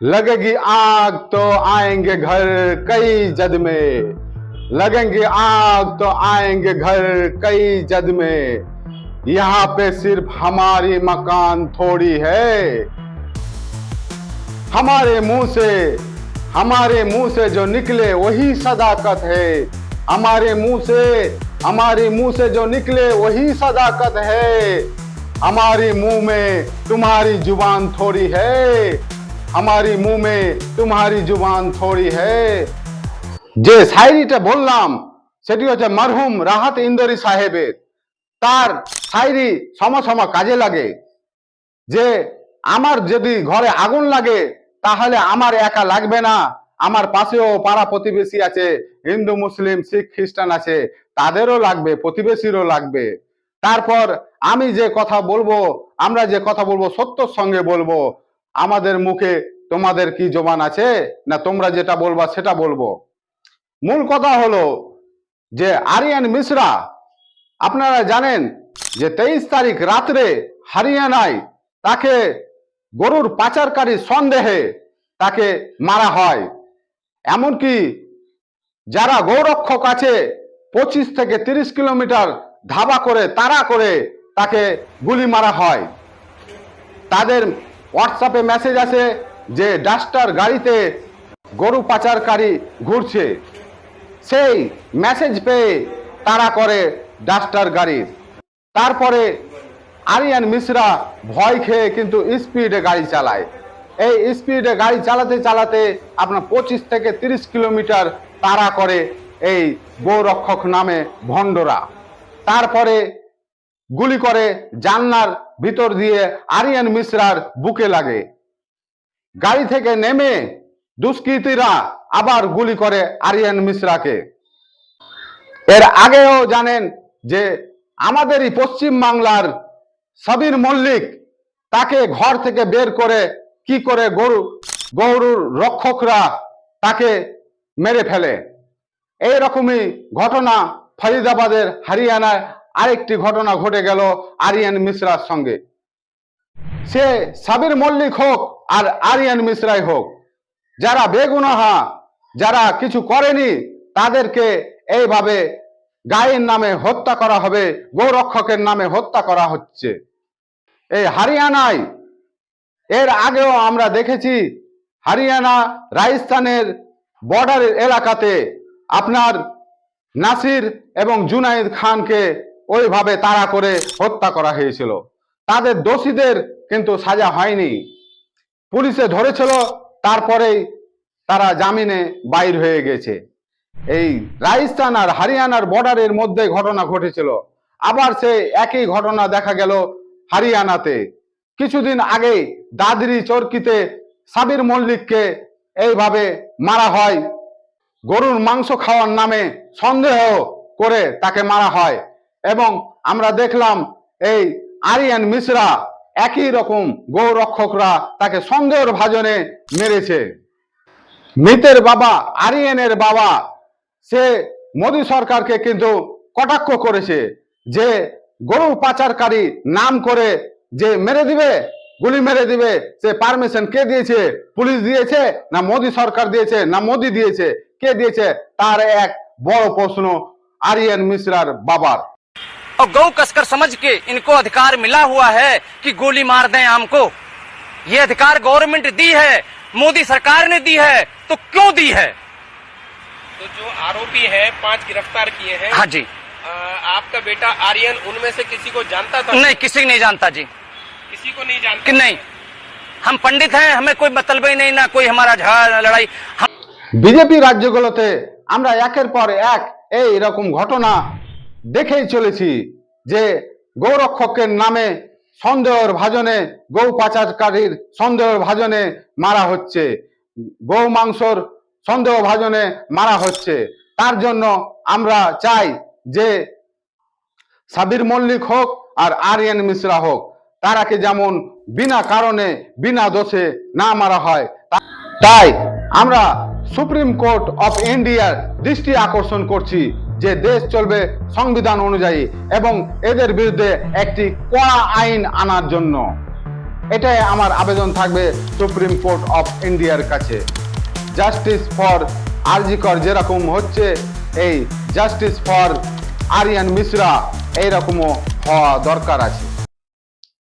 लगेगी आग तो आएंगे घर कई जद में, लगेंगे आग तो आएंगे घर कई जद में। यहाँ पे सिर्फ हमारी मकान थोड़ी है। हमारे मुंह से जो निकले वही सदाकत है। हमारे मुंह से जो निकले वही सदाकत है। हमारे मुंह में तुम्हारी जुबान थोड़ी है। हमारी मुंह में तुम्हारी जुबान थोड़ी है। যে শায়রিটা বললাম সেটি হচ্ছে মরহুম রাহাত ইন্দরি সাহেবের। তার শায়রি সমসমা কাজে লাগে। যে আমার যদি ঘরে আগুন লাগে তাহলে আমার একা লাগবে না, আমার পাশেও পাড়া প্রতিবেশী আছে, হিন্দু মুসলিম শিখ খ্রিস্টান আছে, তাদেরও লাগবে, প্রতিবেশীরও লাগবে। তারপর আমি যে কথা বলবো, আমরা যে কথা বলবো সত্যর সঙ্গে বলবো। আমাদের মুখে তোমাদের কি জবান আছে, না তোমরা যেটা বলবা সেটা বলবো। মূল কথা হলো যে আরিয়ান মিশ্রা, আপনারা জানেন যে 23 তারিখ রাত্রে হরিয়ানায় তাকে গরুর পাচারকারী সন্দেহে তাকে মারা হয়। এমনকি যারা গৌরক্ষক আছে 25 থেকে 30 কিলোমিটার ধাবা করে তাড়া করে তাকে গুলি মারা হয়। তাদের হোয়াটসঅ্যাপে মেসেজ আছে যে ডাস্টার গাড়িতে গরু পাচারকারী ঘুরছে। সেই মেসেজ পেয়ে তাড়া করে ডাস্টার গাড়ির। তারপরে আরিয়ান মিশ্রা ভয় খেয়ে কিন্তু স্পিডে গাড়ি চালায়। এই স্পিডে গাড়ি চালাতে চালাতে আপনার 25 থেকে 30 কিলোমিটার তাড়া করে এই গৌরক্ষক নামে ভণ্ডরা। তারপরে গুলি করে জানলার ভিতর দিয়ে আরিয়ান মিশ্রার বুকে লাগে। গাড়ি থেকে নেমে দুষ্কৃতীরা আবার গুলি করে আরিয়ান মিশ্রাকে। এর আগেও জানেন যে আমাদেরই পশ্চিম বাংলার সাবির মল্লিক, তাকে ঘর থেকে বের করে কি করে গরুর রক্ষকরা তাকে মেরে ফেলে। এইরকমই ঘটনা ফরিদাবাদের হরিয়ানায় আরেকটি ঘটনা ঘটে গেল আরিয়ান মিশ্রার সঙ্গে। সে সাবির মল্লিক হোক আর আরিয়ান মিশ্রাই হোক, যারা বেগুনাহা, যারা কিছু করেনি, তাদেরকে এইভাবে গায়ের নামে হত্যা করা হবে, গৌরক্ষকের নামে হত্যা করা হচ্ছে। এই হরিয়ানায় এর আগেও আমরা দেখেছি, হরিয়ানা রাজস্থানের বর্ডারের এলাকাতে আপনার নাসির এবং জুনাইদ খানকে ওইভাবে তাড়া করে হত্যা করা হয়েছিল। তাদের দোষীদের কিন্তু সাজা হয়নি, পুলিশে ধরেছিল, তারপরেই তারা জামিনে বাইর হয়ে গেছে। এই রাজস্থান আর হরিয়ানার বর্ডারের মধ্যে ঘটনা ঘটেছিল। আবার সে একই ঘটনা দেখা গেল হরিয়ানাতে। কিছুদিন আগে দাদরি চরকিতে সাবির মল্লিককে এইভাবে মারা হয়। গরুর মাংস খাওয়ার নামে সন্দেহ করে তাকে মারা হয়। এবং আমরা দেখলাম এই আরিয়ান মিশ্রা একই রকম গৌরক্ষকরা তাকে সন্দেহের ভাজনে মেরেছে। মৃতের বাবা, আরিয়ানের বাবা, সে মোদী সরকারকে কিন্তু কটাক্ষ করেছে যে গরু পাচারকারী নাম করে যে মেরে দিবে, গুলি মেরে দিবে, সে পারমিশন কে দিয়েছে? পুলিশ দিয়েছে না মোদী সরকার দিয়েছে না মোদী দিয়েছে? কে দিয়েছে? তার এক বড় প্রশ্ন আরিয়ান মিশ্রার বাবার। और गौ कसकर समझ के इनको अधिकार मिला हुआ है कि गोली मार दें हमको। ये अधिकार गवर्नमेंट दी है, मोदी सरकार ने दी है, तो क्यों दी है? तो जो आरोपी है 5 गिरफ्तार किए हैं। हाँ जी। आपका बेटा आर्यन उनमें से किसी को जानता था? नहीं, किसी नहीं जानता जी। किसी को नहीं जानता? कि नहीं, हम पंडित हैं, हमें कोई मतलब ही नहीं, ना कोई हमारा झगड़ा लड़ाई। বিজেপি রাজ্যগুলোতে আমরা একের পর এক এই রকম ঘটনা দেখেই চলেছি যে গৌরক্ষকের নামে সন্দেহের ভাজনে, গৌ পাচারকারীর সন্দেহের ভাজনে মারা হচ্ছে, গৌ মাংসর সন্দেহ ভাজনে মারা হচ্ছে। তার জন্য আমরা চাই যে সাবির মল্লিক হোক আর আরিয়ান মিশ্রা হোক, তারাকে যেমন বিনা কারণে বিনা দোষে না মারা হয়। তাই আমরা সুপ্রিম কোর্ট অফ ইন্ডিয়ার দৃষ্টি আকর্ষণ করছি যে দেশ চলবে সংবিধান অনুযায়ী এবং এদের বিরুদ্ধে একটি কড়া আইন আনার জন্য। এটাই আমার আবেদন থাকবে সুপ্রিম কোর্ট অফ ইন্ডিয়ার কাছে। জাস্টিস ফর আরজিকর যেরকম হচ্ছে, এই জাস্টিস ফর আরিয়ান মিশ্রা এইরকমও হওয়া দরকার আছে।